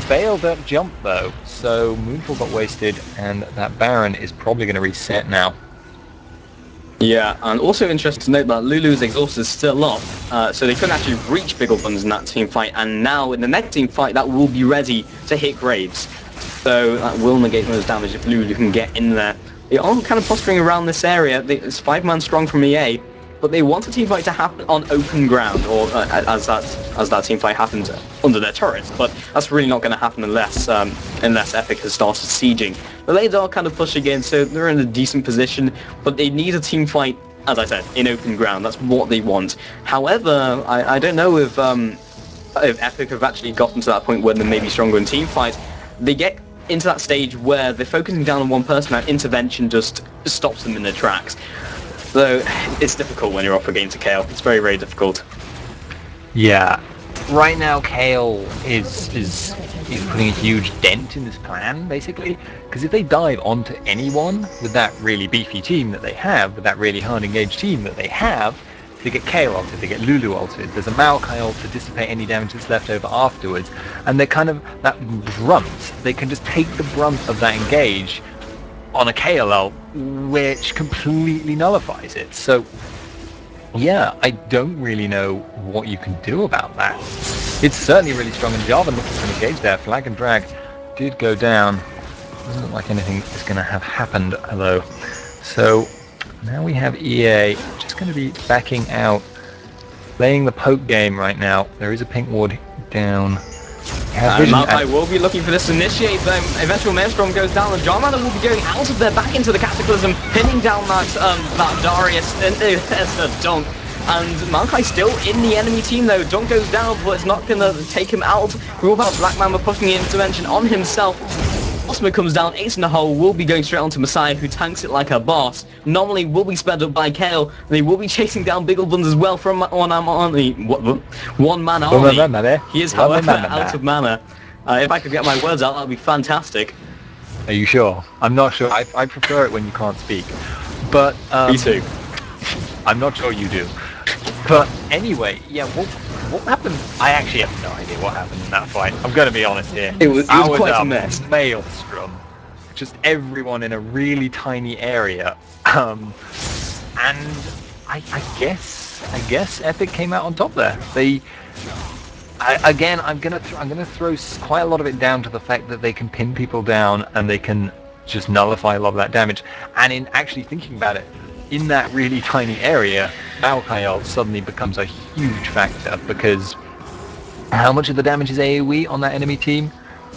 Failed that jump, though. So Moonfall got wasted, and that Baron is probably going to reset now. Yeah, and also interesting to note that Lulu's exhaust is still up, so they couldn't actually reach Biggle Buns in that team fight, and now in the next team fight that will be ready to hit Graves. So that will negate those damage if Lulu can get in there. They are kind of posturing around this area. It's 5-man strong from EA, but they want a team fight to happen on open ground, or as that team fight happens under their turrets. But that's really not going to happen unless Epic has started sieging. The lanes are kind of pushing in, so they're in a decent position, but they need a team fight, as I said, in open ground. That's what they want. However, I don't know if Epic have actually gotten to that point where they may be stronger in team fights. They get into that stage where they're focusing down on one person and intervention just stops them in their tracks. So it's difficult when you're up against a Kale. It's very, very difficult. Yeah. Right now, Kale is putting a huge dent in this plan, basically, because if they dive onto anyone with that really beefy team that they have, with that really hard engaged team that they have, they get Kale ulted, they get Lulu ulted, there's a Maokai ult to dissipate any damage that's left over afterwards, and they're kind of that brunt. They can just take the brunt of that engage on a Kale ult, which completely nullifies it. So yeah, I don't really know what you can do about that. It's certainly really strong, and Jarvan looking for an engage there. Flag and drag did go down. Doesn't look like anything is going to have happened, though. So now we have EA just going to be backing out, playing the poke game right now. There is a pink ward down. And Maokai will be looking for this to initiate, but eventual Maelstrom goes down, and Jarmander will be going out of there back into the Cataclysm, pinning down that Darius, and there's the dunk. And Maokai still in the enemy team though. Dunk goes down, but it's not going to take him out. We're all about Black Mamba pushing the intervention on himself. Osmo comes down, ace in the hole, will be going straight onto Messiah, who tanks it like a boss. Normally will be sped up by Kale. They will be chasing down Biggle Buns as well from one man army. He is, however, out of mana. If I could get my words out, that would be fantastic. Are you sure? I'm not sure. I prefer it when you can't speak. But me too. I'm not sure you do. But anyway, yeah, what happened? I actually have no idea what happened in that fight. I'm going to be honest here. It was quite a mess. Maelstrom. Just everyone in a really tiny area. And I guess Epic came out on top there. I'm gonna throw quite a lot of it down to the fact that they can pin people down and they can just nullify a lot of that damage. And in actually thinking about it, in that really tiny area, Maokai suddenly becomes a huge factor, because how much of the damage is AoE on that enemy team?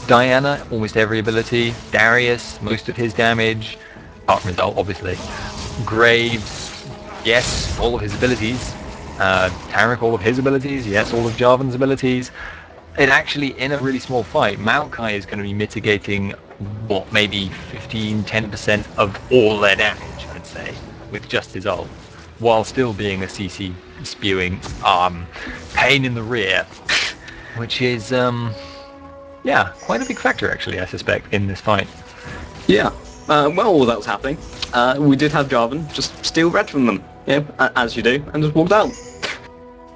Diana, almost every ability. Darius, most of his damage. Apart from his ult, obviously. Graves, yes, all of his abilities. Tarek, all of his abilities. Yes, all of Jarvan's abilities. It actually, in a really small fight, Maokai is going to be mitigating, what, maybe 15-10% of all their damage, I'd say, with just his ult, while still being a CC spewing pain in the rear, which is yeah, quite a big factor actually, I suspect, in this fight. Yeah, well, all that was happening, we did have Jarvan just steal red from them, yeah, as you do, and just walked out.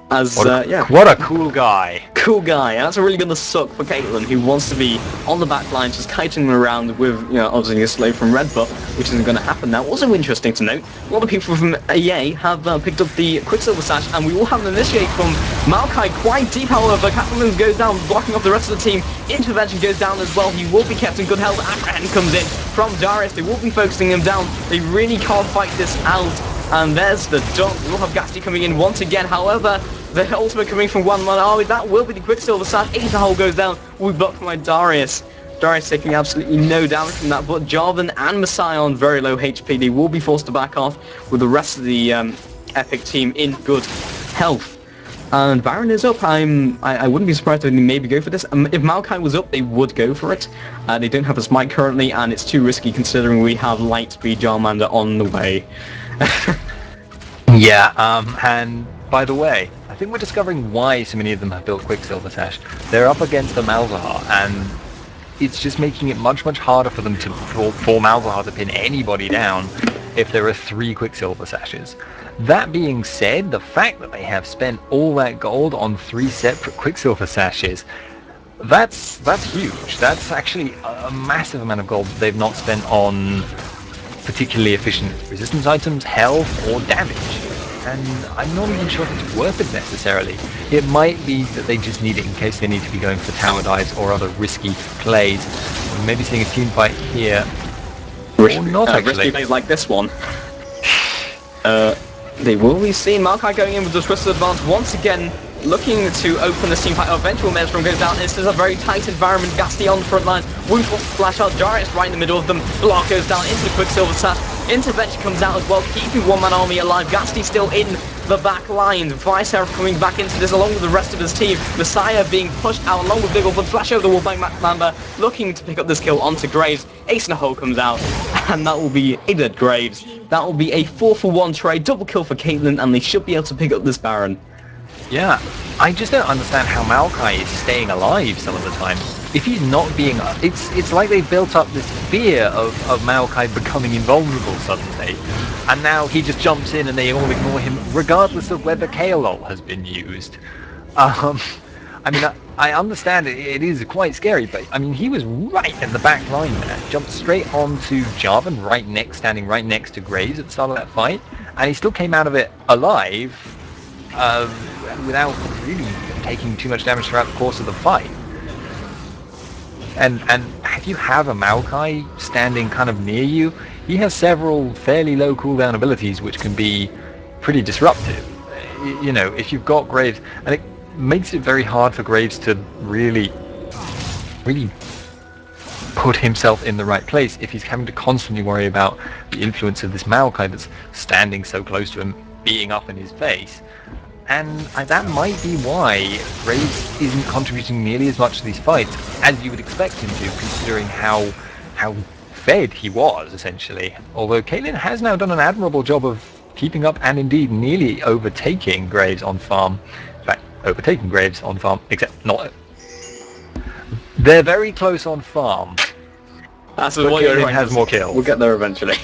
What a cool guy. Cool guy. That's really going to suck for Caitlyn, who wants to be on the back line, just kiting around with, obviously a slave from Red Buff, which isn't going to happen now. Also interesting to note, a lot of people from EA have picked up the Quicksilver Sash, and we will have an initiate from Maokai quite deep, however. Cataclysm goes down, blocking off the rest of the team. Intervention goes down as well. He will be kept in good health. Abraham comes in from Darius. They will be focusing him down. They really can't fight this out. And there's the dunk. We'll have Gasti coming in once again. However, the ultimate coming from one man army. That will be the Quicksilver Sash. Ace the hole goes down. We blocked by Darius. Darius taking absolutely no damage from that. But Jarvan and Messiah on very low HP. They will be forced to back off with the rest of the Epic team in good health. And Baron is up. I wouldn't be surprised if they maybe go for this. If Maokai was up, they would go for it. They don't have a smite currently, and it's too risky considering we have Lightspeed Jarmander on the way. Yeah, and by the way, I think we're discovering why so many of them have built Quicksilver Sash. They're up against the Malzahar, and it's just making it much harder for them for Malzahar to pin anybody down if there are 3 Quicksilver Sashes. That being said, the fact that they have spent all that gold on 3 separate Quicksilver Sashes, that's huge. That's actually a massive amount of gold that they've not spent on particularly efficient resistance items, health, or damage. And I'm not even sure if it's worth it necessarily. It might be that they just need it in case they need to be going for tower dives or other risky plays. Maybe seeing a team fight here. Or not actually. Risky plays like this one. They will be seen. Maokai going in with the Twisted Advance once again, looking to open the team fight. Eventual Maelstrom goes down. This is a very tight environment. Gasti on the front line. Wound wants to flash out. Darius right in the middle of them. Block goes down into the Quicksilver Sash. Intervention comes out as well, keeping one-man army alive. Gasti still in the back line. Viseraph coming back into this along with the rest of his team. Messiah being pushed out along with Biggle, but flash over the wall by Mamba, looking to pick up this kill onto Graves. Ace in the hole comes out, and that will be a dead Graves. That will be a 4-for-1 trade, double kill for Caitlyn, and they should be able to pick up this Baron. Yeah, I just don't understand how Maokai is staying alive some of the time. If he's not being... It's like they've built up this fear of Maokai becoming invulnerable suddenly, and now he just jumps in and they all ignore him, regardless of whether KLOL has been used. I mean, I understand it is quite scary, but I mean, he was right in the back line there, jumped straight onto Jarvan, standing right next to Graves at the start of that fight, and he still came out of it alive, without really taking too much damage throughout the course of the fight. And if you have a Maokai standing kind of near you, he has several fairly low cooldown abilities which can be pretty disruptive. You know, if you've got Graves, and makes it very hard for Graves to really put himself in the right place if he's having to constantly worry about the influence of this Maokai that's standing so close to him, beating up in his face. And that might be why Graves isn't contributing nearly as much to these fights as you would expect him to, considering how fed he was, essentially. Although Caitlyn has now done an admirable job of keeping up and indeed nearly overtaking Graves on farm. In fact, overtaking Graves on farm, except not... They're very close on farm. That's but what Caitlyn has more kills. We'll get there eventually.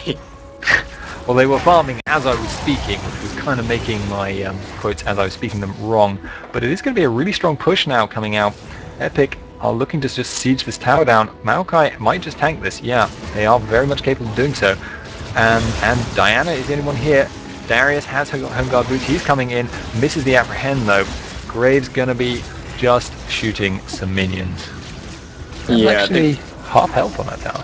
Well, they were farming as I was speaking, which was kind of making my quotes as I was speaking them wrong. But it is going to be a really strong push now coming out. Epic are looking to just siege this tower down. Maokai might just tank this. Yeah, they are very much capable of doing so. And Diana is the only one here. Darius has her home guard boots. He's coming in. Misses the apprehend though. Graves going to be just shooting some minions. That's actually half health on that tower.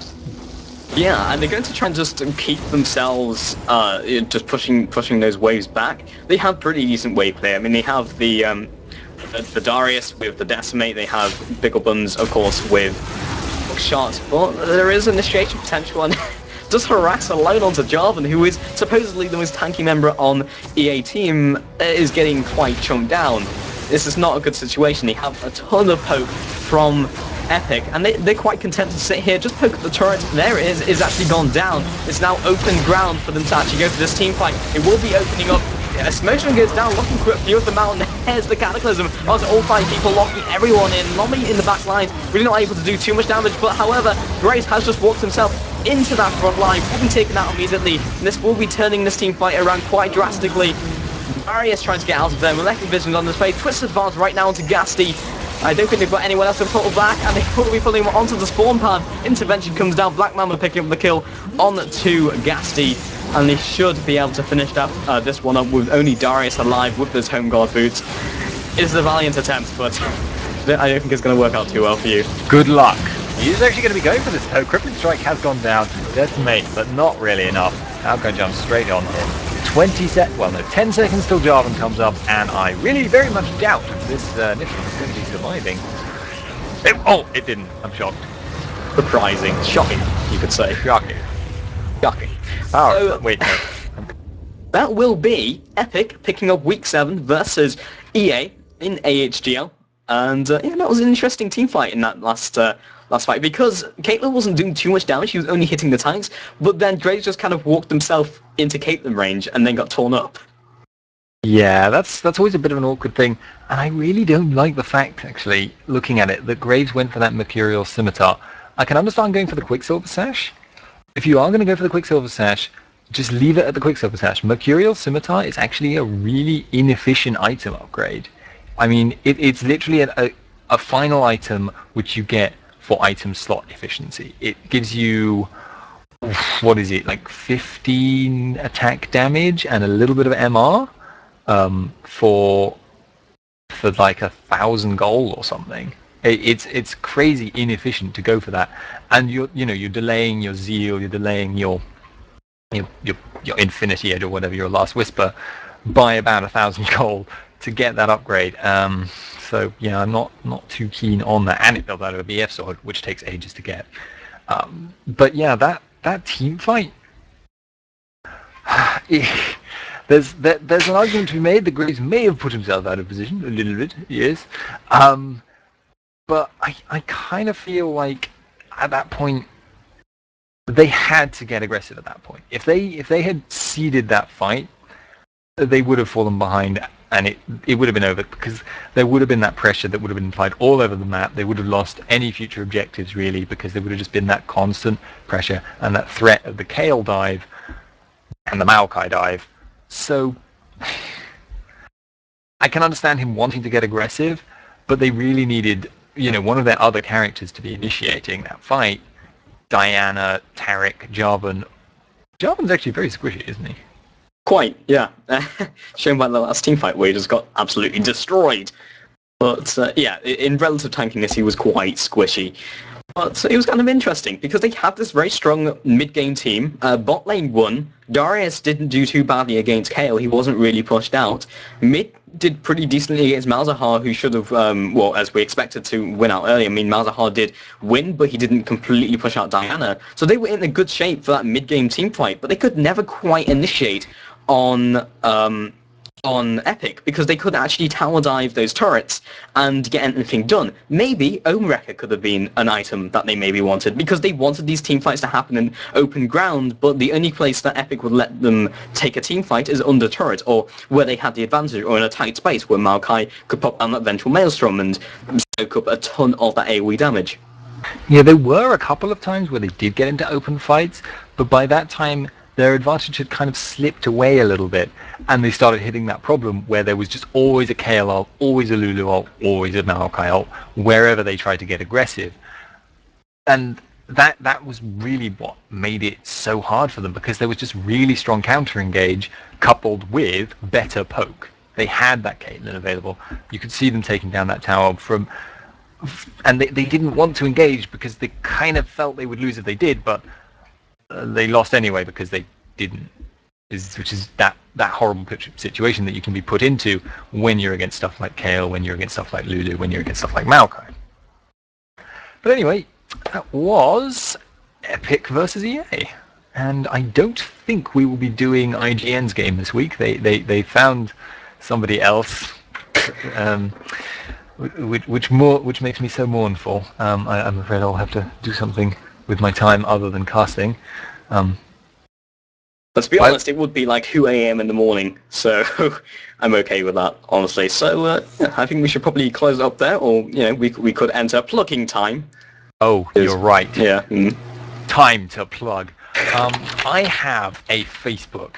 Yeah, and they're going to try and just keep themselves just pushing those waves back. They have pretty decent wave play. I mean, they have the Darius with the Decimate. They have Biggle Buns, of course, with shots. But there is initiation potential, and does harass alone onto Jarvan, who is supposedly the most tanky member on EA team, is getting quite chunked down. This is not a good situation. They have a ton of poke from Epic, and they're quite content to sit here, just poke at the turret. There it is, it's actually gone down. It's now open ground for them to actually go for this team fight. It will be opening up. Yeah, Smotion goes down, locking for a few of them out, and there's the Cataclysm. Also, all 5 people locking everyone in. Lommy in the back line, really not able to do too much damage, but however, Graves has just walked himself into that front line, will be taken out immediately, and this will be turning this team fight around quite drastically. Darius trying to get out of there, Molecular Vision on this play, Twisted Advance right now onto Gasty. I don't think they've got anyone else to pull back, and they will be pulling him onto the spawn pad. Intervention comes down, Black Mamba picking up the kill on to Gasty, and they should be able to finish this one up with only Darius alive with those home guard boots. It's a valiant attempt, but I don't think it's going to work out too well for you. Good luck. He's actually going to be going for this though. Crippling Strike has gone down, Decimate, but not really enough. Alco jumps straight on him. 10 seconds till Jarvan comes up, and I really very much doubt this Nifty is going to be surviving. It didn't. I'm shocked. Surprising. Shocking, you could say. Shocking. Wait, no. That will be Epic picking up Week 7 versus EA in AHGL. And yeah, that was an interesting team fight in that last fight, because Caitlyn wasn't doing too much damage, she was only hitting the tanks, but then Graves just kind of walked himself into Caitlyn range and then got torn up. Yeah, that's always a bit of an awkward thing, and I really don't like the fact, actually, looking at it, that Graves went for that Mercurial Scimitar. I can understand going for the Quicksilver Sash. If you are going to go for the Quicksilver Sash, just leave it at the Quicksilver Sash. Mercurial Scimitar is actually a really inefficient item upgrade. I mean, it's literally a final item which you get for item slot efficiency. It gives you, what is it, like 15 attack damage and a little bit of MR for like 1,000 gold or something. It's crazy inefficient to go for that, and you're delaying your Zeal, you're delaying your Infinity Edge or whatever, your Last Whisper, by about 1,000 gold to get that upgrade. So yeah, I'm not too keen on that, and it built out of a BF sword, which takes ages to get. But yeah, that team fight, there's an argument to be made that Graves may have put himself out of position a little bit, yes. But I kind of feel like at that point they had to get aggressive at that point. If they had ceded that fight, they would have fallen behind, and it would have been over, because there would have been that pressure that would have been applied all over the map. They would have lost any future objectives, really, because there would have just been that constant pressure and that threat of the Kale dive and the Maokai dive. So I can understand him wanting to get aggressive, but they really needed, one of their other characters to be initiating that fight. Diana, Taric, Jarvan. Jarvan's actually very squishy, isn't he? Quite, yeah. Shown by the last team fight where he just got absolutely destroyed. But yeah, in relative tankiness he was quite squishy. But it was kind of interesting because they had this very strong mid-game team. Bot lane won. Darius didn't do too badly against Kayle. He wasn't really pushed out. Mid did pretty decently against Malzahar, who should have, well, as we expected to win out early. I mean, Malzahar did win, but he didn't completely push out Diana. So they were in a good shape for that mid-game team fight, but they could never quite initiate on Epic because they couldn't actually tower dive those turrets and get anything done. Maybe Ownwrecker could have been an item that they maybe wanted because they wanted these team fights to happen in open ground, but the only place that Epic would let them take a team fight is under turret or where they had the advantage or in a tight space where Maokai could pop down that Vengeful Maelstrom and soak up a ton of that AoE damage. Yeah, there were a couple of times where they did get into open fights, but by that time their advantage had kind of slipped away a little bit, and they started hitting that problem where there was just always a Kayle ult, always a Lulu ult, always a Maokai ult, wherever they tried to get aggressive. And that was really what made it so hard for them, because there was just really strong counter engage coupled with better poke. They had that Caitlyn available. You could see them taking down that tower and they didn't want to engage because they kind of felt they would lose if they did, but they lost anyway because they didn't, which is that horrible situation that you can be put into when you're against stuff like Kayle, when you're against stuff like Lulu, when you're against stuff like Maokai. But anyway, that was Epic versus EA, and I don't think we will be doing IGN's game this week. They found somebody else, which makes me so mournful. I'm afraid I'll have to do something with my time other than casting. Let's be honest, it would be like 2 a.m. in the morning, so I'm okay with that, honestly. So yeah, I think we should probably close it up there, or we could enter plugging time. Oh, you're right. Yeah. Time to plug. I have a Facebook,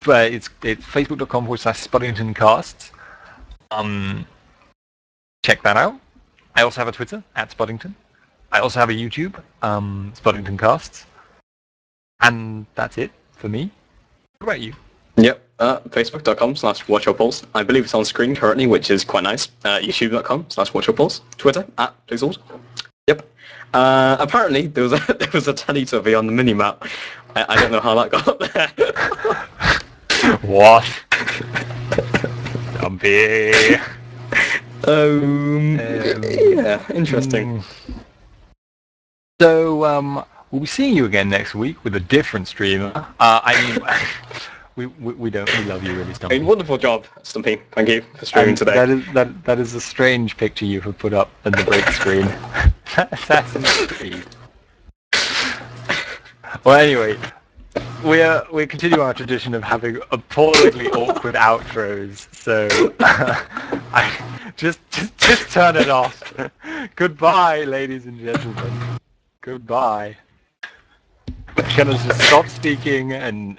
but it's facebook.com/Spuddingtoncasts. Check that out. I also have a Twitter @Spuddington. I also have a YouTube, Spuddington Casts. And that's it for me. What about you? Yep, facebook.com/WatchYourPulse. I believe it's on screen currently, which is quite nice. YouTube.com/WatchYourPulse. Twitter @Pixels. Yep. Apparently there was a Teletubby on the minimap. I don't know how that got up there. What? Dumpy. Yeah, interesting. So, we'll be seeing you again next week with a different streamer. We love you really, Stumpy. Wonderful job, Stumpy. Thank you for streaming today. That is a strange picture you have put up at the break screen. Assassin's Creed. Well, anyway, we're continuing our tradition of having appallingly awkward outros. So I just turn it off. Goodbye, ladies and gentlemen. Goodbye. Can I just stop speaking and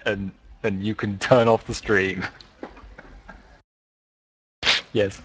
you can turn off the stream? Yes.